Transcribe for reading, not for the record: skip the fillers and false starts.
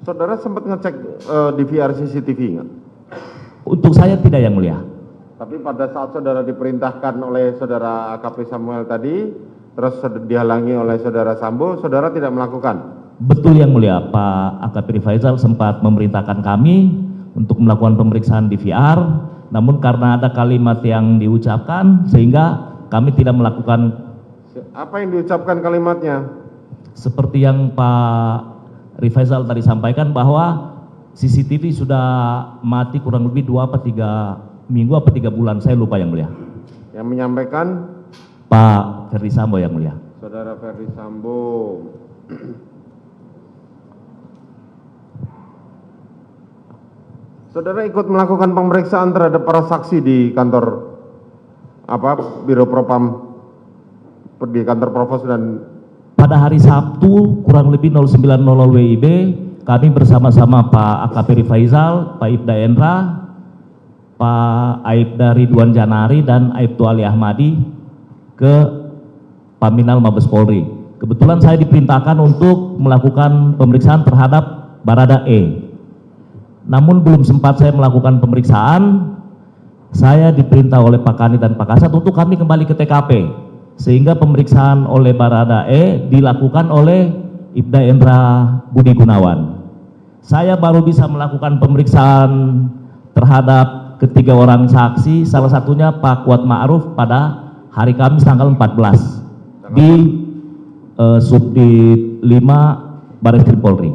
Saudara sempat ngecek DVR CCTV nggak? Untuk saya tidak, Yang Mulia. Tapi pada saat saudara diperintahkan oleh saudara AKP Samuel tadi, terus dihalangi oleh saudara Sambo, saudara tidak melakukan? Betul, Yang Mulia. Pak AKP Faisal sempat memerintahkan kami untuk melakukan pemeriksaan DVR, namun karena ada kalimat yang diucapkan sehingga kami tidak melakukan. Apa yang diucapkan kalimatnya? Seperti yang Pak Rifaisal tadi sampaikan bahwa CCTV sudah mati kurang lebih 2 atau 3 minggu atau 3 bulan, saya lupa, Yang Mulia. Yang menyampaikan? Pak Ferdi Sambo, Yang Mulia. Saudara Ferdi Sambo. Saudara ikut melakukan pemeriksaan terhadap para saksi di kantor Biro Propam, di kantor Provos dan pada hari Sabtu kurang lebih 09.00 WIB kami bersama-sama Pak AKP Faisal, Pak Ibda Endra, Pak Aibda Ridwan Janari dan Aibtu Ali Ahmadi ke Paminal Mabes Polri. Kebetulan saya diperintahkan untuk melakukan pemeriksaan terhadap Barada E. Namun belum sempat saya melakukan pemeriksaan, saya diperintah oleh Pak Kanit dan Pak Kasat untuk kami kembali ke TKP. Sehingga pemeriksaan oleh Barada E dilakukan oleh Ibda Endra Budi Gunawan. Saya baru bisa melakukan pemeriksaan terhadap ketiga orang saksi, salah satunya Pak Kuat Ma'ruf pada hari Kamis tanggal 14 di Subdit 5 Baris Krim Polri.